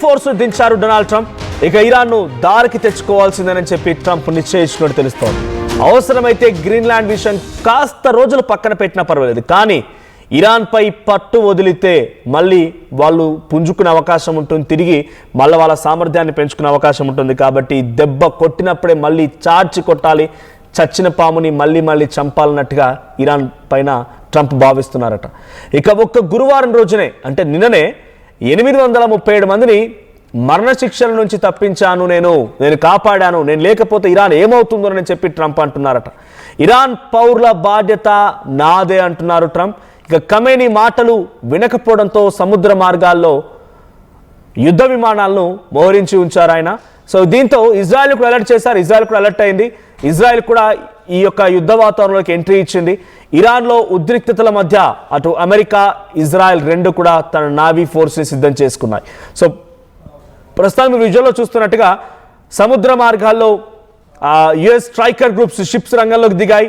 Force దించారు Donald Trump. ఇక ఇరాన్ను దారికి తెచ్చుకోవాల్సిందేనని చెప్పి ట్రంప్ నిశ్చయించినట్టు తెలుస్తోంది. అవసరమైతే గ్రీన్లాండ్ విషయం కాస్త రోజులు పక్కన పెట్టినా పర్వాలేదు, కానీ ఇరాన్పై పట్టు వదిలితే మళ్ళీ వాళ్ళు పుంజుకునే అవకాశం ఉంటుంది, తిరిగి మళ్ళీ వాళ్ళ సామర్థ్యాన్ని పెంచుకునే అవకాశం ఉంటుంది. కాబట్టి దెబ్బ కొట్టినప్పుడే మళ్ళీ చార్చి కొట్టాలి, చచ్చిన పాముని మళ్ళీ మళ్ళీ చంపాలన్నట్టుగా ఇరాన్ పైన ట్రంప్ భావిస్తున్నారట. ఇక ఒక్క గురువారం రోజునే అంటే నిన్ననే 837 మందిని మరణశిక్షల నుంచి తప్పించాను, నేను కాపాడాను, నేను లేకపోతే ఇరాన్ ఏమవుతుందోనని చెప్పి ట్రంప్ అంటున్నారట. ఇరాన్ పౌరుల బాధ్యత నాదే అంటున్నారు ట్రంప్. ఇక ఖమేనీ మాటలు వినకపోవడంతో సముద్ర మార్గాల్లో యుద్ధ విమానాలను మోహరించి ఉంచారు ఆయన. సో దీంతో ఇజ్రాయెల్ కూడా అలర్ట్ చేశారు. ఇజ్రాయెల్ కూడా అలర్ట్ అయింది. ఇజ్రాయెల్ కూడా ఈ యొక్క యుద్ధ వాతావరణంలోకి ఎంట్రీ ఇచ్చింది. ఇరాన్లో ఉద్రిక్తతల మధ్య అటు అమెరికా, ఇజ్రాయెల్ రెండు కూడా తన నావీ ఫోర్స్ని సిద్ధం చేసుకున్నాయి. సో ప్రస్తుతం విజువల్లో చూస్తున్నట్టుగా సముద్ర మార్గాల్లో యుఎస్ స్ట్రైకర్ గ్రూప్స్ షిప్స్ రంగంలోకి దిగాయి.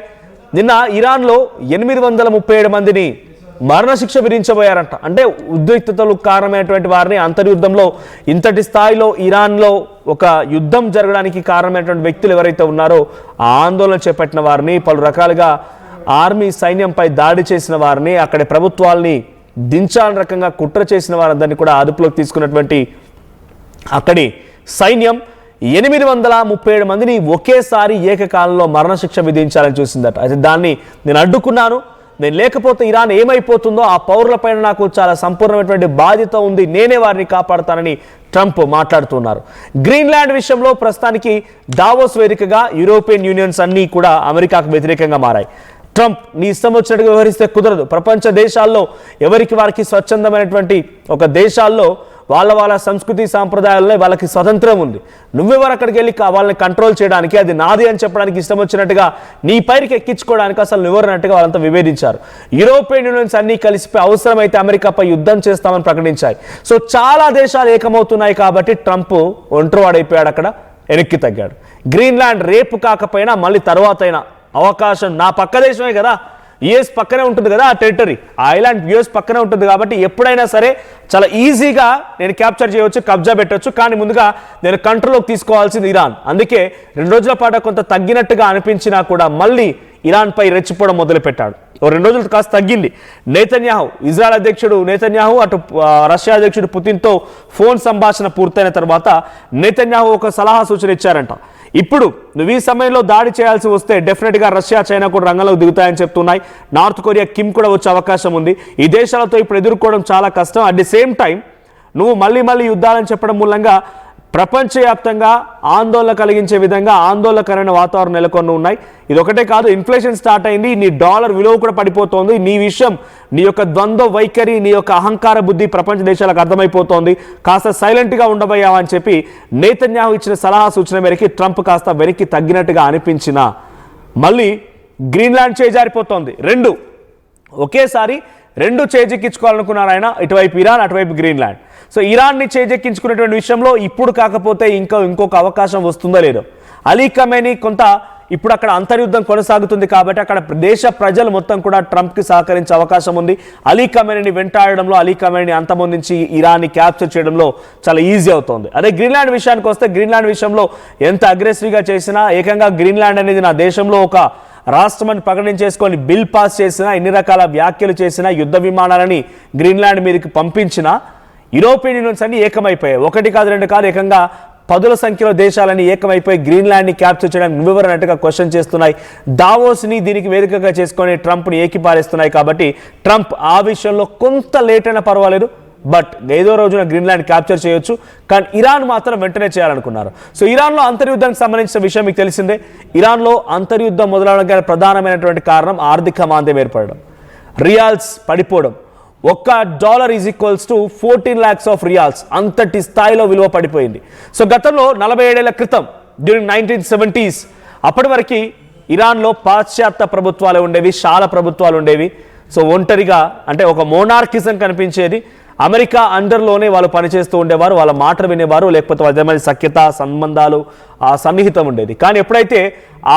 నిన్న ఇరాన్లో 837 మందిని మరణశిక్ష విధించబోయారంట. అంటే ఉద్రిక్తతలు కారణమైనటువంటి వారిని, అంతర్యుద్ధంలో ఇంతటి స్థాయిలో ఇరాన్లో ఒక యుద్ధం జరగడానికి కారణమైనటువంటి వ్యక్తులు ఎవరైతే ఉన్నారో ఆ ఆందోళన చేపట్టిన వారిని, పలు రకాలుగా ఆర్మీ సైన్యంపై దాడి చేసిన వారిని, అక్కడి ప్రభుత్వాల్ని దించాలని రకంగా కుట్ర చేసిన వారందరినీ కూడా అదుపులోకి తీసుకున్నటువంటి అక్కడి సైన్యం 837 మందిని ఒకేసారి ఏకకాలంలో మరణశిక్ష విధించాలని చూసిందట. అయితే దాన్ని నేను అడ్డుకున్నాను, నేను లేకపోతే ఇరాన్ ఏమైపోతుందో ఆ పౌరులపైన నాకు చాలా సంపూర్ణమైనటువంటి బాధ్యత ఉంది, నేనే వారిని కాపాడుతానని ట్రంప్ మాట్లాడుతున్నారు. గ్రీన్లాండ్ విషయంలో ప్రస్తుతానికి దావోస్ వేదికగా యూరోపియన్ యూనియన్స్ అన్నీ కూడా అమెరికాకు వ్యతిరేకంగా మారాయి. ట్రంప్ నీ ఇష్టం వచ్చినట్టుగా వ్యవహరిస్తే కుదరదు, ప్రపంచ దేశాల్లో ఎవరికి వారికి స్వచ్ఛందమైనటువంటి ఒక దేశాల్లో వాళ్ళ సంస్కృతి సాంప్రదాయాల్లో వాళ్ళకి స్వతంత్రం ఉంది, నువ్వెవరు అక్కడికి వెళ్ళి వాళ్ళని కంట్రోల్ చేయడానికి, అది నాది అని చెప్పడానికి ఇష్టం వచ్చినట్టుగా నీ పైకి ఎక్కించుకోవడానికి అసలు నువ్వరన్నట్టుగా వాళ్ళంతా విభేదించారు. యూరోపియన్ యూనియన్స్ అన్నీ కలిసిపోయి అవసరమైతే అమెరికాపై యుద్ధం చేస్తామని ప్రకటించాయి. సో చాలా దేశాలు ఏకమవుతున్నాయి కాబట్టి ట్రంప్ ఒంటరివాడైపోయాడు, అక్కడ వెనక్కి తగ్గాడు. గ్రీన్లాండ్ రేపు కాకపోయినా మళ్ళీ తర్వాత అయినా అవకాశం, నా పక్క దేశమే కదా, యుఎస్ పక్కనే ఉంటుంది కదా ఆ టెరిటరీ, ఆ ఐలాండ్ యుఎస్ పక్కనే ఉంటుంది కాబట్టి ఎప్పుడైనా సరే చాలా ఈజీగా నేను క్యాప్చర్ చేయవచ్చు, కబ్జా పెట్టవచ్చు. కానీ ముందుగా నేను కంట్రోల్లోకి తీసుకోవాల్సింది ఇరాన్. అందుకే 2 రోజుల పాటు కొంత తగ్గినట్టుగా అనిపించినా కూడా మళ్ళీ ఇరాన్పై రెచ్చిపోవడం మొదలుపెట్టాడు. 2 రోజులు కాస్త తగ్గింది. నెతన్యాహు, ఇజ్రాయెల్ అధ్యక్షుడు నెతన్యాహు అటు రష్యా అధ్యక్షుడు పుతిన్తో ఫోన్ సంభాషణ పూర్తయిన తర్వాత నెతన్యాహు ఒక సలహా సూచన ఇచ్చారంట. ఇప్పుడు నువ్వు ఈ సమయంలో దాడి చేయాల్సి వస్తే డెఫినెట్గా రష్యా, చైనా కూడా రంగంలోకి దిగుతాయని చెప్తున్నాయి. నార్త్ కొరియా, కిమ్ కూడా వచ్చే అవకాశం ఉంది. ఈ దేశాలతో ఇప్పుడు ఎదుర్కోవడం చాలా కష్టం. అట్ ది సేమ్ టైం నువ్వు మళ్ళీ యుద్ధాలని చెప్పడం మూలంగా ప్రపంచవ్యాప్తంగా ఆందోళన కలిగించే విధంగా ఆందోళనకరమైన వాతావరణం నెలకొని ఉన్నాయి. ఇది ఒకటే కాదు, ఇన్ఫ్లేషన్ స్టార్ట్ అయింది, నీ డాలర్ విలువ కూడా పడిపోతోంది. నీ విషయం, నీ యొక్క ద్వంద్వ వైఖరి, నీ యొక్క అహంకార బుద్ధి ప్రపంచ దేశాలకు అర్థమైపోతోంది. కాస్త సైలెంట్గా ఉండబోయావా అని చెప్పి నేతన్యాహు ఇచ్చిన సలహా సూచన మేరకు ట్రంప్ కాస్త వెనక్కి తగ్గినట్టుగా అనిపించినా మళ్ళీ గ్రీన్లాండ్ చేజారిపోతోంది. ఒకేసారి రెండు చేజెక్కించుకోవాలనుకున్నారు ఆయన, ఇటువైపు ఇరాన్, అటువైపు గ్రీన్లాండ్. సో ఇరాన్ని చేజెక్కించుకునేటువంటి విషయంలో ఇప్పుడు కాకపోతే ఇంకొక అవకాశం వస్తుందో లేదో. అలీ ఖమేనీ కొంత ఇప్పుడు అక్కడ అంతర్యుద్ధం కొనసాగుతుంది కాబట్టి అక్కడ దేశ ప్రజలు మొత్తం కూడా ట్రంప్కి సహకరించే అవకాశం ఉంది. అలీ ఖమేనీని వెంటాడడంలో, అలీ ఖమేనీని అంతమొందించి ఇరాన్ని క్యాప్చర్ చేయడంలో చాలా ఈజీ అవుతుంది. అదే గ్రీన్లాండ్ విషయానికి వస్తే, గ్రీన్లాండ్ విషయంలో ఎంత అగ్రెసివ్గా చేసినా, ఏకంగా గ్రీన్లాండ్ అనేది నా దేశంలో ఒక రాష్ట్రమని ప్రకటించేసుకొని బిల్ పాస్ చేసినా, ఎన్ని రకాల వ్యాఖ్యలు చేసినా, యుద్ధ విమానాలని గ్రీన్లాండ్ మీదకి పంపించినా యూరోపియన్ యూనియన్స్ అన్ని ఏకమైపోయాయి. 1 కాదు 2 కాదు, ఏకంగా 10ల సంఖ్యలో దేశాలని ఏకమైపోయి గ్రీన్లాండ్ని క్యాప్చర్ చేయడానికి నువ్వెవరన్నట్టుగా క్వశ్చన్ చేస్తున్నాయి. దావోస్ని దీనికి వేదికగా చేసుకొని ట్రంప్ని ఏకిపారేస్తున్నాయి. కాబట్టి ట్రంప్ ఆ విషయంలో కొంత లేట్ అయినా పర్వాలేదు, బట్ ఏదో రోజున గ్రీన్లాండ్ క్యాప్చర్ చేయొచ్చు. కానీ ఇరాన్ మాత్రం వెంటనే చేయాలనుకున్నారు. సో ఇరాన్లో అంతర్యుద్ధానికి సంబంధించిన విషయం మీకు తెలిసిందే. ఇరాన్లో అంతర్యుద్ధం మొదలవడానికి ప్రధానమైనటువంటి కారణం ఆర్థిక మాంద్యం ఏర్పడడం, రియాల్స్ పడిపోవడం. $1 is equals to 14 lakhs of riyals, అంతటి స్థాయిలో విలువ పడిపోయింది. సో గతంలో 47 ఏళ్ల క్రితం డ్యూరింగ్ 1970s అప్పటి వరకు ఇరాన్లో పాశ్చాత్య ప్రభుత్వాలు ఉండేవి, శాల ప్రభుత్వాలు ఉండేవి. సో ఒంటరిగా అంటే ఒక మోనార్కిజం కనిపించేది. అమెరికా అండర్లోనే వాళ్ళు పనిచేస్తూ ఉండేవారు, వాళ్ళ మాట వినేవారు, లేకపోతే వాళ్ళ మధ్య సఖ్యత, సంబంధాలు, సన్నిహితం ఉండేది. కానీ ఎప్పుడైతే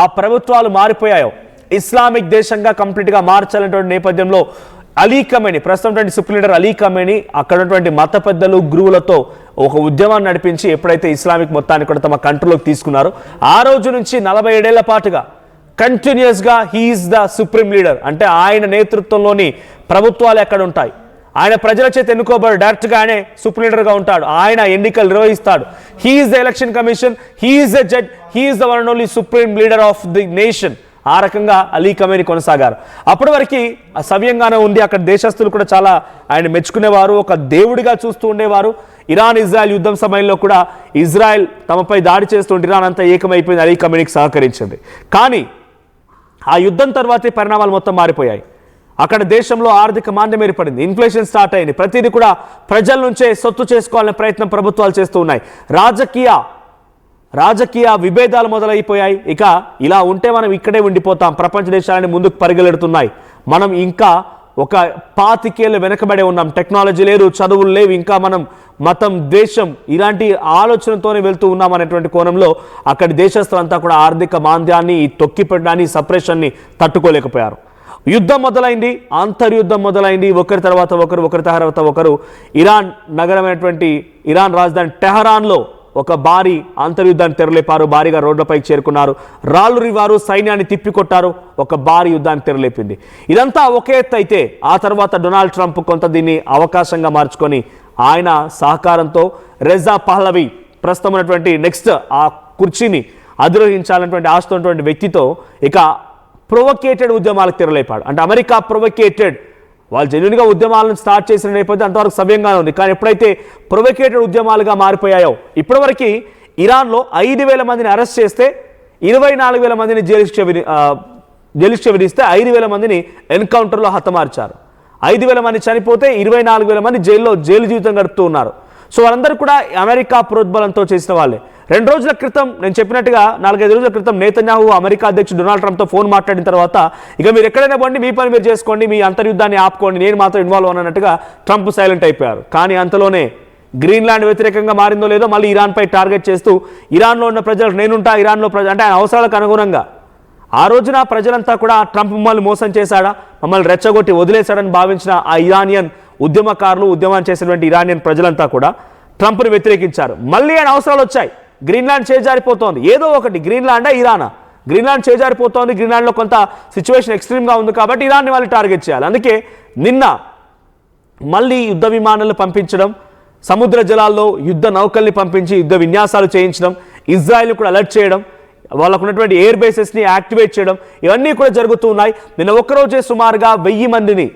ఆ ప్రభుత్వాలు మారిపోయాయో, ఇస్లామిక్ దేశంగా కంప్లీట్గా మార్చాలనేటువంటి నేపథ్యంలో అలీ ఖమేని, ప్రస్తుతం సుప్రీం లీడర్ అలీ ఖమేని అక్కడ ఉన్నటువంటి మత పెద్దలు గురువులతో ఒక ఉద్యమాన్ని నడిపించి ఎప్పుడైతే ఇస్లామిక్ మొత్తాన్ని కూడా తమ కంట్రోల్లోకి తీసుకున్నారో ఆ రోజు నుంచి 47 ఏళ్ల పాటుగా కంటిన్యూస్గా హీఈస్ ద సుప్రీం లీడర్. అంటే ఆయన నేతృత్వంలోని ప్రభుత్వాలు ఎక్కడ ఉంటాయి, ఆయన ప్రజల చేత ఎన్నుకోబడి డైరెక్ట్గా ఆయనే సుప్రీం లీడర్గా ఉంటాడు, ఆయన ఎన్నికలు నిర్వహిస్తాడు. He's the election commission, he's the judge, he's the one and only supreme leader of the nation. ఆ రకంగా అలీ ఖమేని కొనసాగారు. అప్పటి వరకు సవ్యంగానే ఉంది. అక్కడ దేశస్తులు కూడా చాలా ఆయన మెచ్చుకునేవారు, ఒక దేవుడిగా చూస్తూ ఉండేవారు. ఇరాన్ ఇజ్రాయెల్ యుద్ధం సమయంలో కూడా ఇజ్రాయెల్ తమపై దాడి చేస్తుంటే ఇరాన్ అంతా ఏకమైపోయింది, అలీ ఖమేనికి సహకరించింది. కానీ ఆ యుద్ధం తర్వాతే పరిణామాలు మొత్తం మారిపోయాయి. అక్కడ దేశంలో ఆర్థిక మాంద్యం ఏర్పడింది, ఇన్ఫ్లేషన్ స్టార్ట్ అయింది, ప్రతిదీ కూడా ప్రజల నుంచే సొత్తు చేసుకోవాలనే ప్రయత్నం ప్రభుత్వాలు చేస్తూ ఉన్నాయి, రాజకీయ విభేదాలు మొదలైపోయాయి. ఇక ఇలా ఉంటే మనం ఇక్కడే ఉండిపోతాం, ప్రపంచ దేశాలని ముందుకు పరిగెడుతున్నాయి, మనం ఇంకా ఒక 25 ఏళ్ళు వెనకబడే ఉన్నాం, టెక్నాలజీ లేదు, చదువులు లేవు, ఇంకా మనం మతం దేశం ఇలాంటి ఆలోచనతోనే వెళ్తూ ఉన్నాం అనేటువంటి కోణంలో అక్కడి దేశస్తులంతా కూడా ఆర్థిక మాంద్యాన్ని, తొక్కిపెట్టడాన్ని, సప్రెషన్ని తట్టుకోలేకపోయారు. యుద్ధం మొదలైంది, అంతర్యుద్ధం మొదలైంది, ఒకరి తర్వాత ఒకరు. ఇరాన్ నగరమైనటువంటి ఇరాన్ రాజధాని టెహరాన్లో ఒక భారీ అంతర్యుద్ధాన్ని తెరలేపారు, భారీగా రోడ్లపైకి చేరుకున్నారు, రాళ్ళు రివారు, సైన్యాన్ని తిప్పికొట్టారు, ఒక భారీ యుద్ధాన్ని తెరలేపింది. ఇదంతా ఒకే ఎత్తు అయితే ఆ తర్వాత డొనాల్డ్ ట్రంప్ కొంత దీన్ని అవకాశంగా మార్చుకొని ఆయన సహకారంతో రెజా పహ్లవి ప్రస్తుతం ఉన్నటువంటి నెక్స్ట్ ఆ కుర్చీని అధిరోహించాలన్నటువంటి ఆశతో ఉన్నటువంటి వ్యక్తితో ఇక ప్రొవోకేటెడ్ ఉద్యమాలకు తెరలేపాడు. అంటే అమెరికా ప్రొవోకేటెడ్, వాళ్ళు జెన్యున్గా ఉద్యమాలను స్టార్ట్ చేసిన నేపథ్యం అంతవరకు సవ్యంగానే ఉంది. కానీ ఎప్పుడైతే ప్రొవోకేటెడ్ ఉద్యమాలుగా మారిపోయాయో, ఇప్పటివరకు ఇరాన్లో 5,000 మందిని అరెస్ట్ చేస్తే 24,000 మందిని జైలు శిక్ష విధిస్తే 5,000 మందిని ఎన్కౌంటర్లో హతమార్చారు. 5,000 మంది చనిపోతే 24,000 మంది జైలు జీవితం గడుపుతూ ఉన్నారు. సో వాళ్ళందరూ కూడా అమెరికా ప్రోద్బలంతో చేసిన వాళ్ళే. 2 రోజుల క్రితం నేను చెప్పినట్టుగా 4-5 రోజుల క్రితం నేతన్యాహు అమెరికా అధ్యక్షుడు డొనాల్డ్ ట్రంప్తో ఫోన్ మాట్లాడిన తర్వాత ఇక మీరు ఎక్కడైనా పోండి, మీ పని మీరు చేసుకోండి, మీ అంతర్యుద్ధాన్ని ఆపుకోండి, నేను మాత్రం ఇన్వాల్వ్ అన్నట్టుగా ట్రంప్ సైలెంట్ అయిపోయారు. కానీ అంతలోనే గ్రీన్లాండ్ వ్యతిరేకంగా మారిందో లేదో మళ్ళీ ఇరాన్పై టార్గెట్ చేస్తూ ఇరాన్లో ఉన్న ప్రజలకు నేనుంటా, ఇరాన్లో అంటే ఆయన అవసరాలకు అనుగుణంగా ఆ రోజున ప్రజలంతా కూడా ట్రంప్ మమ్మల్ని మోసం చేశాడా, మమ్మల్ని రెచ్చగొట్టి వదిలేశాడని భావించిన ఆ ఇరానియన్ ఉద్యమకారులు, ఉద్యమాన్ని చేసినటువంటి ఇరానియన్ ప్రజలంతా కూడా ట్రంప్ని వ్యతిరేకించారు. మళ్ళీ ఆయన అవసరాలు వచ్చాయి, గ్రీన్లాండ్ చేజారిపోతోంది, ఏదో ఒకటి, గ్రీన్లాండా ఇరానా, గ్రీన్లాండ్ చేజారిపోతోంది, గ్రీన్లాండ్లో కొంత సిచ్యువేషన్ ఎక్స్ట్రీమ్గా ఉంది కాబట్టి ఇరాన్ని వాళ్ళు టార్గెట్ చేయాలి. అందుకే నిన్న మళ్ళీ యుద్ధ విమానాలను పంపించడం, సముద్ర జలాల్లో యుద్ధ నౌకల్ని పంపించి యుద్ధ విన్యాసాలు చేయించడం, ఇజ్రాయెల్ని కూడా అలర్ట్ చేయడం, వాళ్ళకు ఉన్నటువంటి ఎయిర్ బేసెస్ని యాక్టివేట్ చేయడం, ఇవన్నీ కూడా జరుగుతూ ఉన్నాయి. నిన్న ఒక్కరోజే సుమారుగా 1000 మందిని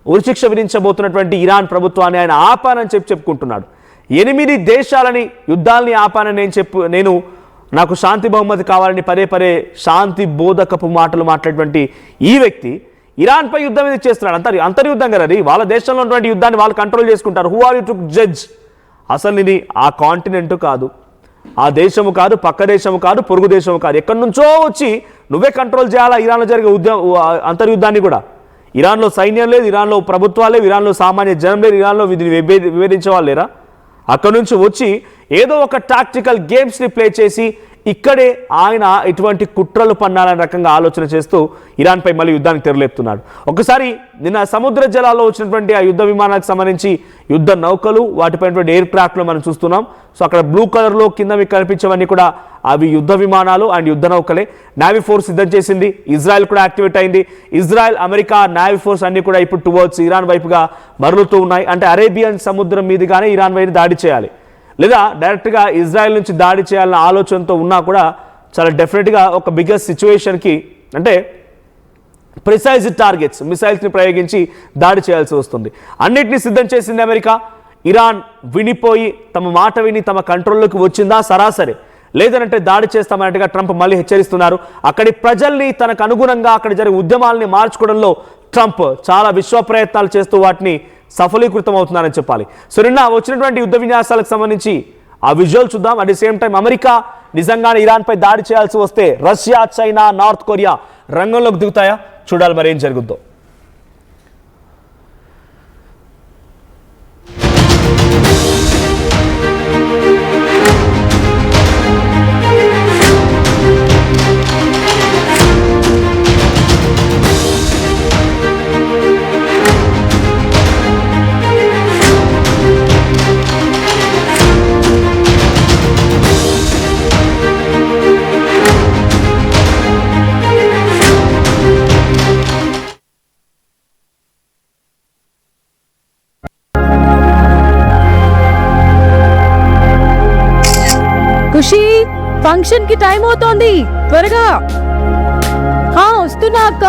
ఉరిశిక్ష విధించబోతున్నటువంటి ఇరాన్ ప్రభుత్వాన్ని ఆయన ఆపానని చెప్పుకుంటున్నాడు. 8 దేశాలని యుద్ధాలని ఆపానని నేను నాకు శాంతి బహుమతి కావాలని పదే శాంతి బోధకపు మాటలు మాట్లాడేటువంటి ఈ వ్యక్తి ఇరాన్పై యుద్ధం మీద చేస్తున్నాడు. అంతర్యుద్ధం కదా అది, వాళ్ళ దేశంలో ఉన్నటువంటి యుద్ధాన్ని వాళ్ళు కంట్రోల్ చేసుకుంటారు. Who are you to judge? అసలు ఇది ఆ కాంటినెంట్ కాదు, ఆ దేశము కాదు, పక్క దేశము కాదు, పొరుగు దేశము కాదు, ఎక్కడి నుంచో వచ్చి నువ్వే కంట్రోల్ చేయాలా ఇరాన్లో జరిగే అంతర్యుద్ధాన్ని కూడా. ఇరాన్లో సైన్యం లేదు, ఇరాన్లో ప్రభుత్వాలు లేవు, ఇరాన్లో సామాన్య జనం లేదు, ఇరాన్లో వివరించే వాళ్ళు లేరా? అక్కడి నుంచి వచ్చి ఏదో ఒక టాక్టికల్ గేమ్స్ని ప్లే చేసి ఇక్కడే ఆయన ఇటువంటి కుట్రలు పన్నాలనే రకంగా ఆలోచన చేస్తూ ఇరాన్పై మళ్ళీ యుద్ధానికి తెరలేపుతున్నాడు. ఒకసారి నిన్న సముద్ర జలాల్లో వచ్చినటువంటి ఆ యుద్ధ విమానాలకు సంబంధించి యుద్ధ నౌకలు, వాటిపైనటువంటి ఎయిర్ క్రాఫ్ట్లు మనం చూస్తున్నాం. సో అక్కడ బ్లూ కలర్లో కింద మీకు కనిపించవన్నీ కూడా అవి యుద్ధ విమానాలు అండ్ యుద్ధ నౌకలే. నేవీ ఫోర్స్ సిద్ధం చేసింది, ఇజ్రాయెల్ కూడా యాక్టివేట్ అయింది. ఇజ్రాయెల్, అమెరికా నేవీ ఫోర్స్ అన్ని కూడా ఇప్పుడు టువర్డ్స్ ఇరాన్ వైపుగా మరలుతూ ఉన్నాయి. అంటే అరేబియన్ సముద్రం మీదుగానే ఇరాన్ వైపు దాడి చేయాలి, లేదా డైరెక్ట్గా ఇజ్రాయెల్ నుంచి దాడి చేయాలన్న ఆలోచనతో ఉన్నా కూడా చాలా డెఫినెట్గా ఒక బిగ్గెస్ట్ సిచ్యువేషన్కి, అంటే ప్రిసైజ్ టార్గెట్స్, మిసైల్స్ని ప్రయోగించి దాడి చేయాల్సి వస్తుంది. అన్నిటినీ సిద్ధం చేసింది అమెరికా. ఇరాన్ వినిపోయి తమ మాట విని తమ కంట్రోల్లోకి వచ్చిందా సరాసరి, లేదనంటే దాడి చేస్తామన్నట్టుగా ట్రంప్ మళ్ళీ హెచ్చరిస్తున్నారు. అక్కడి ప్రజల్ని తనకు అనుగుణంగా అక్కడ జరిగే ఉద్యమాలని మార్చుకోవడంలో ట్రంప్ చాలా విశ్వ ప్రయత్నాలు చేస్తూ వాటిని సఫలీకృతం అవుతున్నారని చెప్పాలి. సో నిన్న వచ్చినటువంటి యుద్ధ విన్యాసాలకు సంబంధించి ఆ విజువల్ చూద్దాం. At the same time America నిజంగానే ఇరాన్పై దాడి చేయాల్సి వస్తే రష్యా, చైనా, నార్త్ కొరియా రంగంలోకి దిగుతాయా? చూడాలి మరి ఏం జరుగుద్దో. ఫంక్షన్ కి టైం అవుతోంది, త్వరగా. వస్తున్నా అక్క.